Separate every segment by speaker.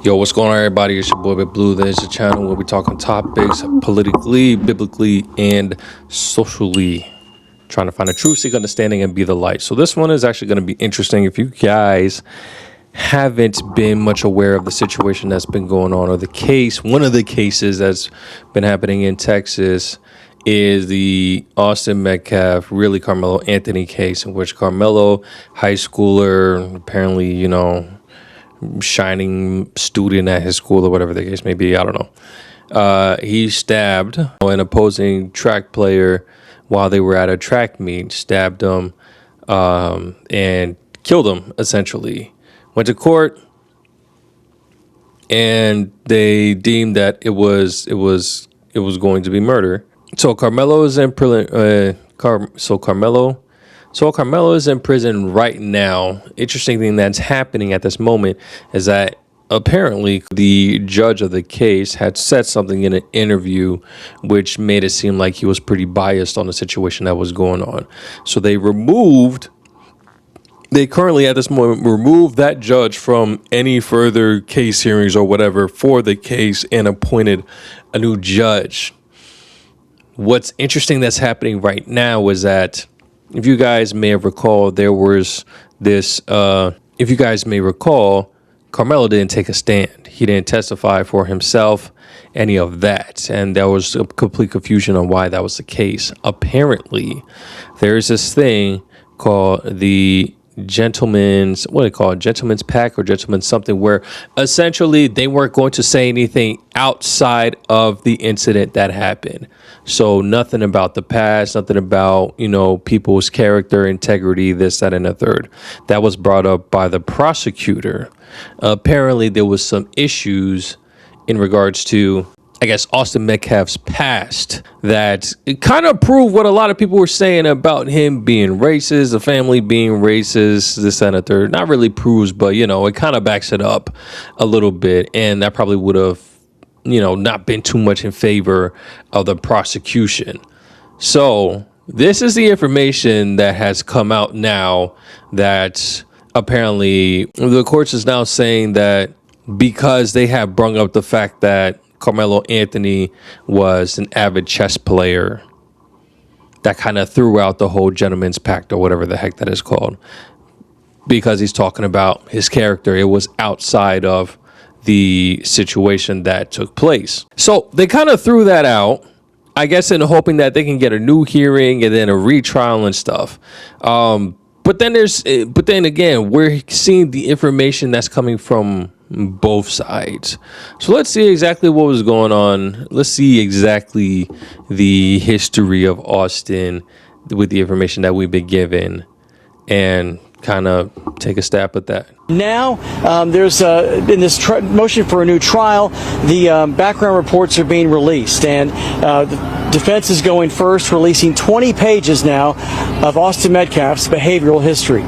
Speaker 1: Yo, what's going on, everybody? It's your boy Bleu. There's a channel where we talk on topics politically, biblically, and socially, trying to find a true seek understanding and be the light. So this one is actually going to be interesting. If you guys haven't been much aware of the situation that's been going on, or the case, one of the cases that's been happening in Texas is the Austin Metcalf, really Karmelo Anthony case, in which Karmelo, high schooler, apparently, shining student at his school or whatever the case may be, I don't know. He stabbed an opposing track player while they were at a track meet, stabbed him and killed him, essentially. Went to court and they deemed that it was going to be murder. So Karmelo is in prison. Karmelo is in prison right now. Interesting thing that's happening at this moment is that apparently the judge of the case had said something in an interview which made it seem like he was pretty biased on the situation that was going on. So they currently at this moment removed that judge from any further case hearings or whatever for the case and appointed a new judge. What's interesting that's happening right now is that, if you guys may have recalled, there was this, if you guys may recall, Karmelo didn't take a stand. He didn't testify for himself, any of that. And there was a complete confusion on why that was the case. Apparently, there is this thing called the gentleman's pact or gentleman's something, where essentially they weren't going to say anything outside of the incident that happened. So nothing about the past, nothing about, people's character, integrity, this, that, and the third. That was brought up by the prosecutor. Apparently there was some issues in regards to, I guess, Austin Metcalf's past that it kind of proved what a lot of people were saying about him being racist, the family being racist, this and the third. Not really proves, but, it kind of backs it up a little bit. And that probably would have, not been too much in favor of the prosecution. So this is the information that has come out now, that apparently the courts is now saying that because they have brung up the fact that Karmelo Anthony was an avid chess player, that kind of threw out the whole gentleman's pact or whatever the heck that is called, because he's talking about his character. It was outside of the situation that took place. So they kind of threw that out, I guess, in hoping that they can get a new hearing and then a retrial and stuff. But then again, we're seeing the information that's coming from both sides. So let's see exactly what was going on. Let's see exactly the history of Austin with the information that we've been given, and kind of take a stab at that.
Speaker 2: Now, there's in this motion for a new trial, the background reports are being released, and the defense is going first, releasing 20 pages now of Austin Metcalf's behavioral history.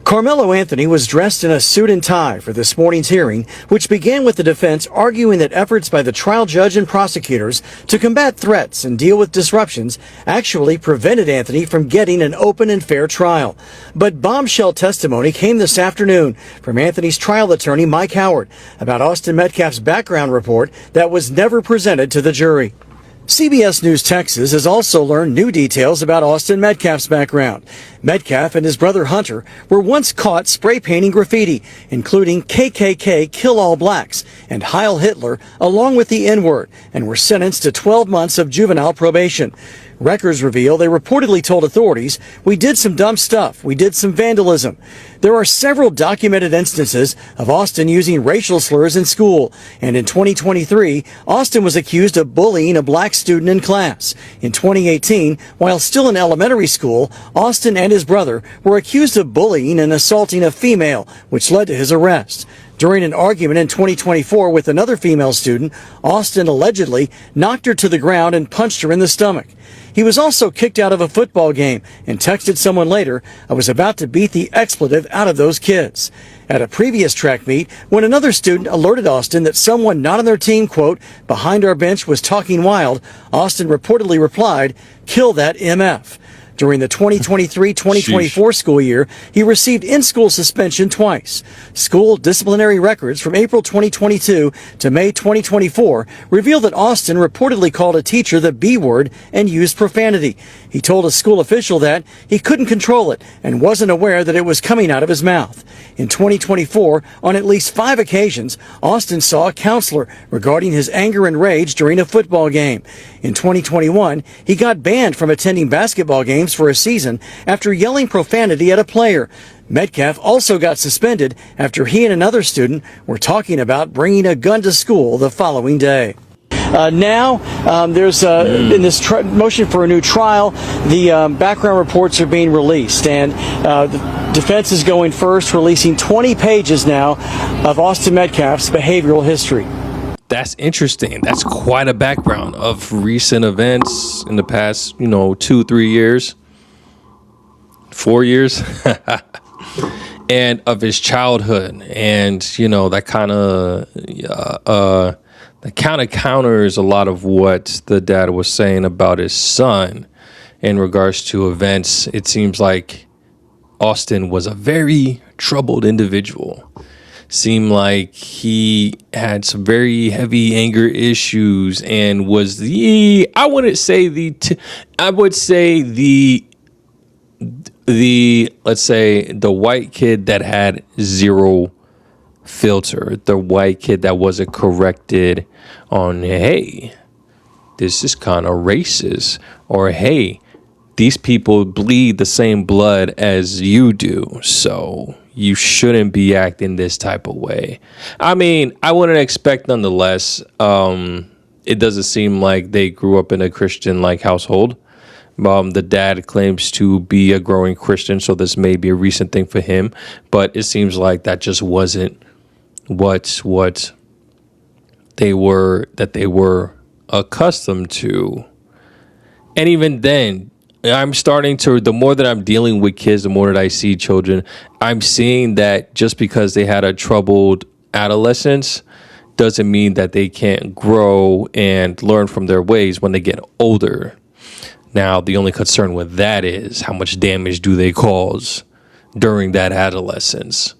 Speaker 2: Karmelo Anthony was dressed in a suit and tie for this morning's hearing, which began with the defense arguing that efforts by the trial judge and prosecutors to combat threats and deal with disruptions actually prevented Anthony from getting an open and fair trial. But bombshell testimony came this afternoon from Anthony's trial attorney, Mike Howard, about Austin Metcalf's background report that was never presented to the jury. CBS News Texas has also learned new details about Austin Metcalf's background. Metcalf and his brother Hunter were once caught spray painting graffiti, including KKK Kill All Blacks and Heil Hitler, along with the N-word, and were sentenced to 12 months of juvenile probation. Records reveal they reportedly told authorities, "We did some dumb stuff. We did some vandalism." There are several documented instances of Austin using racial slurs in school, and in 2023, Austin was accused of bullying a black student in class. In 2018, while still in elementary school, Austin and his brother were accused of bullying and assaulting a female, which led to his arrest. During an argument in 2024 with another female student, Austin allegedly knocked her to the ground and punched her in the stomach. He was also kicked out of a football game and texted someone later, "I was about to beat the expletive out of those kids." At a previous track meet, when another student alerted Austin that someone not on their team, quote, "behind our bench was talking wild," Austin reportedly replied, "Kill that MF." During the 2023-2024 school year, he received in-school suspension twice. School disciplinary records from April 2022 to May 2024 reveal that Austin reportedly called a teacher the B word and used profanity. He told a school official that he couldn't control it and wasn't aware that it was coming out of his mouth. In 2024, on at least 5 occasions, Austin saw a counselor regarding his anger and rage during a football game. In 2021, he got banned from attending basketball games for a season after yelling profanity at a player. Metcalf also got suspended after he and another student were talking about bringing a gun to school the following day. Now, there's in this motion for a new trial, the background reports are being released, and the defense is going first, releasing 20 pages now of Austin Metcalf's behavioral history.
Speaker 1: That's interesting. That's quite a background of recent events in the past, 2-3 years, 4 years, and of his childhood. And, that kind of counters a lot of what the dad was saying about his son in regards to events. It seems like Austin was a very troubled individual. Seemed like he had some very heavy anger issues and was I would say the let's say the white kid that had zero filter, the white kid that wasn't corrected on, hey, this is kind of racist, or hey, these people bleed the same blood as you do, so you shouldn't be acting this type of way. I mean, I wouldn't expect nonetheless. It doesn't seem like they grew up in a Christian household. The dad claims to be a growing Christian, so this may be a recent thing for him, but it seems like that just wasn't what they were accustomed to. And even then, I'm starting to, the more that I'm dealing with kids, the more that I see children, I'm seeing that just because they had a troubled adolescence doesn't mean that they can't grow and learn from their ways when they get older. Now, the only concern with that is how much damage do they cause during that adolescence.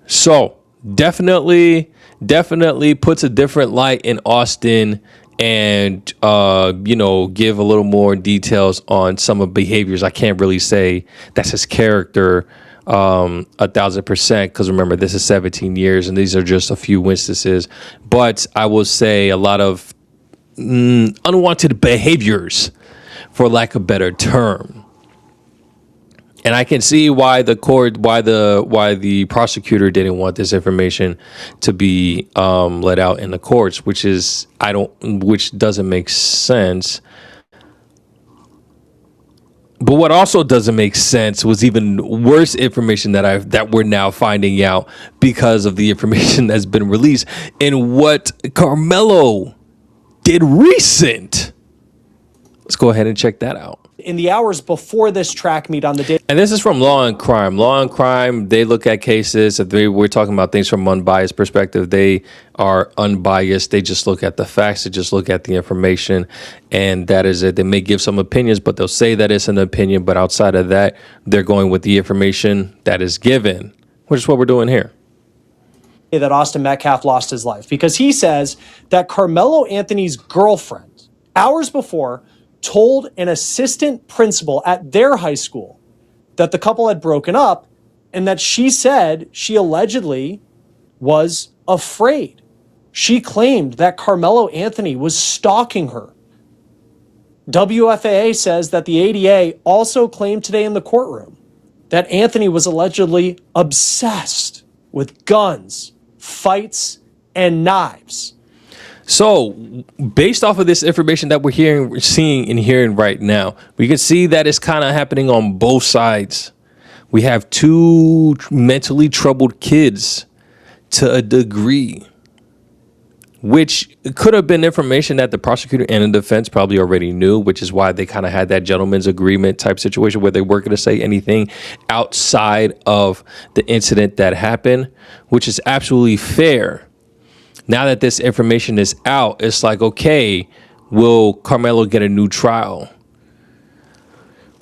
Speaker 1: So definitely puts a different light in Austin, and give a little more details on some of behaviors. I can't really say that's his character 1,000%, because remember, this is 17 years and these are just a few instances, but I will say a lot of unwanted behaviors, for lack of a better term. And I can see why the prosecutor didn't want this information to be let out in the courts, which doesn't make sense. But what also doesn't make sense was even worse information that we're now finding out because of the information that's been released and what Karmelo did recent. Let's go ahead and check that out.
Speaker 3: In the hours before this track meet on the day.
Speaker 1: And this is from Law and Crime. Law and Crime, they look at cases. If we're talking about things from unbiased perspective, they are unbiased. They just look at the facts. They just look at the information. And that is it. They may give some opinions, but they'll say that it's an opinion. But outside of that, they're going with the information that is given, which is what we're doing here.
Speaker 3: That Austin Metcalf lost his life because he says that Karmelo Anthony's girlfriend, hours before, told an assistant principal at their high school that the couple had broken up, and that she said she allegedly was afraid. She claimed that Karmelo Anthony was stalking her. WFAA says that the ADA also claimed today in the courtroom that Anthony was allegedly obsessed with guns, fights, and knives.
Speaker 1: So, based off of this information that we're seeing and hearing right now, we can see that it's kind of happening on both sides. We have two mentally troubled kids to a degree, which could have been information that the prosecutor and the defense probably already knew, which is why they kind of had that gentleman's agreement type situation where they weren't going to say anything outside of the incident that happened, which is absolutely fair. Now that this information is out, it's like, okay, will Karmelo get a new trial?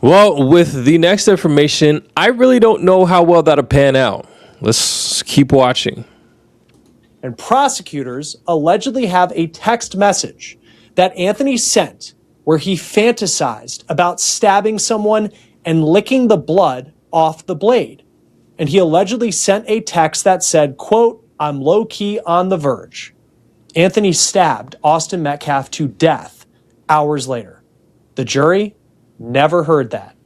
Speaker 1: Well, with the next information, I really don't know how well that'll pan out. Let's keep watching.
Speaker 3: And prosecutors allegedly have a text message that Anthony sent where he fantasized about stabbing someone and licking the blood off the blade. And he allegedly sent a text that said, quote, "I'm low-key on the verge." Anthony stabbed Austin Metcalf to death hours later. The jury never heard that.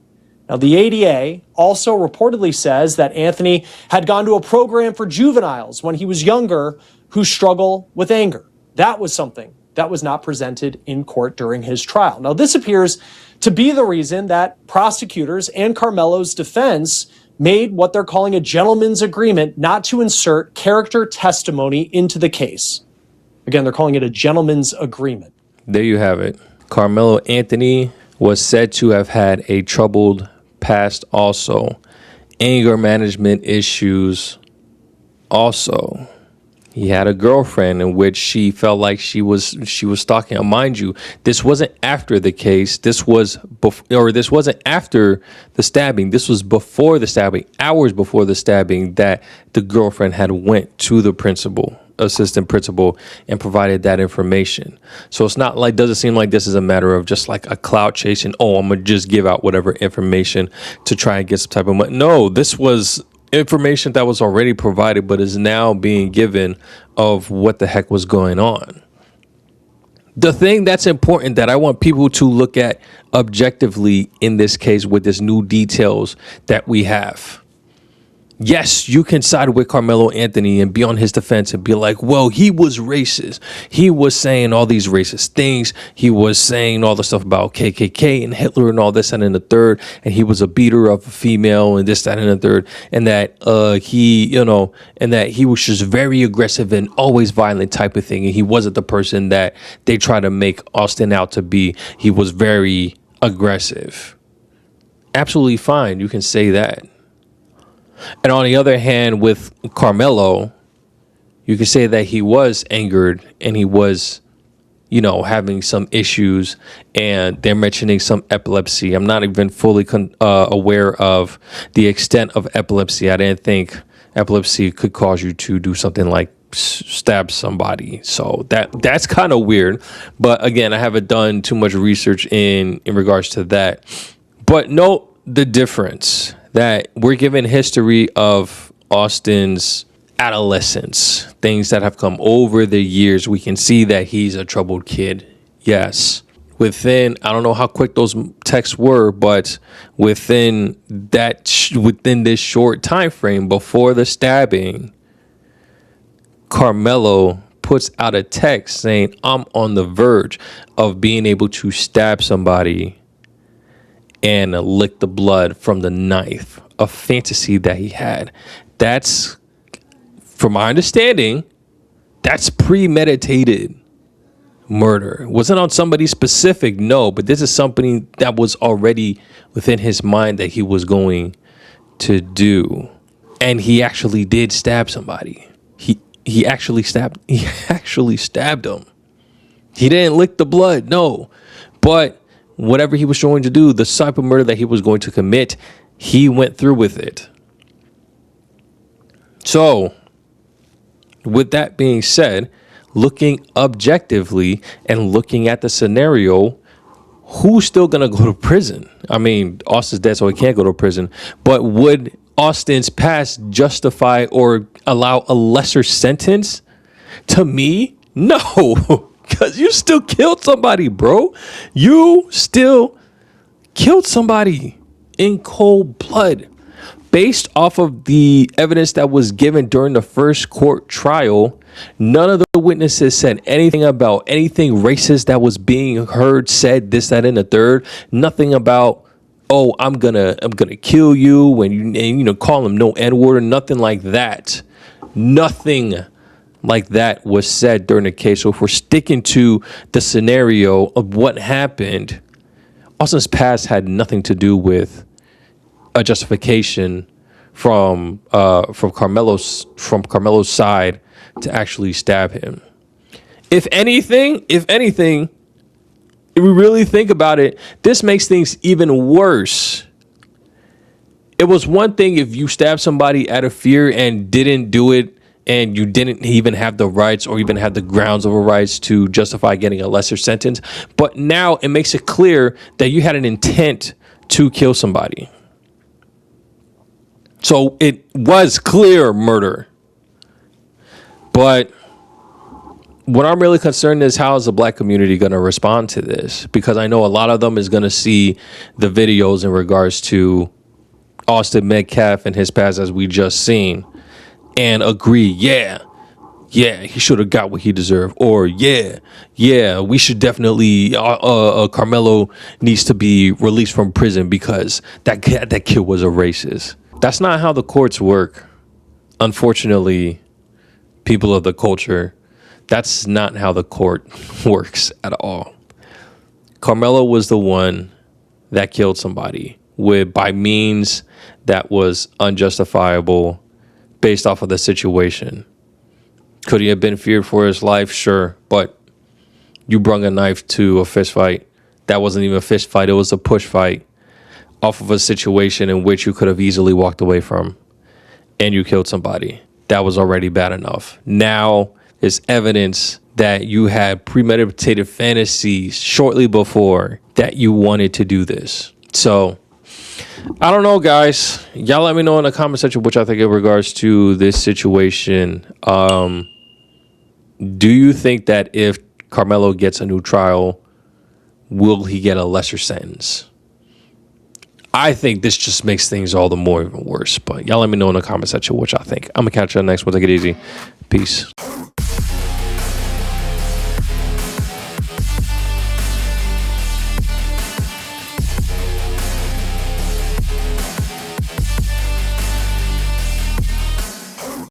Speaker 3: Now, the ADA also reportedly says that Anthony had gone to a program for juveniles when he was younger who struggle with anger. That was something that was not presented in court during his trial. Now, this appears to be the reason that prosecutors and Karmelo's defense made what they're calling a gentleman's agreement not to insert character testimony into the case. Again, they're calling it a gentleman's agreement.
Speaker 1: There you have it. Karmelo Anthony was said to have had a troubled past also. Anger management issues also. He had a girlfriend in which she felt like she was stalking him. Mind you, this wasn't after the case. This wasn't after the stabbing. This was before the stabbing, hours before the stabbing, that the girlfriend had went to the assistant principal, and provided that information. So it's not like, doesn't seem like this is a matter of just like a clout chase and, oh, I'm gonna just give out whatever information to try and get some type of money. No, this was information that was already provided, but is now being given of what the heck was going on. The thing that's important that I want people to look at objectively in this case with this new details that we have. Yes, you can side with Karmelo Anthony and be on his defense and be like, well, he was racist. He was saying all these racist things. He was saying all the stuff about KKK and Hitler and all this and in the third. And he was a beater of a female and this, that, and the third. And that he was just very aggressive and always violent type of thing. And he wasn't the person that they try to make Austin out to be. He was very aggressive. Absolutely fine. You can say that. And on the other hand, with Karmelo, you could say that he was angered and he was, having some issues, and they're mentioning some epilepsy. I'm not even fully aware of the extent of epilepsy. I didn't think epilepsy could cause you to do something like stab somebody. So that's kind of weird. But again, I haven't done too much research in regards to that. But note the difference. That we're given history of Austin's adolescence, things that have come over the years. We can see that he's a troubled kid. Yes. Within, I don't know how quick those texts were, but within this short time frame before the stabbing, Karmelo puts out a text saying, I'm on the verge of being able to stab somebody and lick the blood from the knife, a fantasy that he had. That's, from my understanding, that's premeditated murder. It wasn't on somebody specific, no, but this is something that was already within his mind that he was going to do. And he actually did stab somebody. He actually stabbed him. He didn't lick the blood, no. But whatever he was going to do, the type of murder that he was going to commit, he went through with it. So, with that being said, looking objectively and looking at the scenario, who's still going to go to prison? I mean, Austin's dead, so he can't go to prison. But would Austin's past justify or allow a lesser sentence? To me, no. Because you still killed somebody, bro. You still killed somebody in cold blood. Based off of the evidence that was given during the first court trial, none of the witnesses said anything about anything racist that was being heard, said this, that, and the third. Nothing about, oh, I'm gonna kill you and call him no N-word or nothing like that. Nothing like that was said during the case. So if we're sticking to the scenario of what happened, Austin's past had nothing to do with a justification from Karmelo's side to actually stab him. If anything, If we really think about it, this makes things even worse. It was one thing if you stabbed somebody out of fear and didn't do it, and you didn't even have the rights or even have the grounds of a rights to justify getting a lesser sentence. But now it makes it clear that you had an intent to kill somebody. So it was clear murder. But what I'm really concerned is, how is the black community going to respond to this? Because I know a lot of them is going to see the videos in regards to Austin Metcalf and his past, as we just seen, and agree, yeah, he should have got what he deserved. Or yeah, we should definitely, Karmelo needs to be released from prison because that kid was a racist. That's not how the courts work. Unfortunately, people of the culture, that's not how the court works at all. Karmelo was the one that killed somebody by means that was unjustifiable based off of the situation. Could he have been feared for his life? Sure, but you brung a knife to a fist fight. That wasn't even a fist fight. It was a push fight off of a situation in which you could have easily walked away from, and you killed somebody. That was already bad enough. Now there's evidence that you had premeditated fantasies shortly before that you wanted to do this. So I don't know, guys. Y'all let me know in the comment section what y'all think in regards to this situation. Do you think that if Karmelo gets a new trial, will he get a lesser sentence? I think this just makes things all the more even worse. But y'all let me know in the comment section what y'all think. I'm going to catch y'all next one. Take it easy. Peace.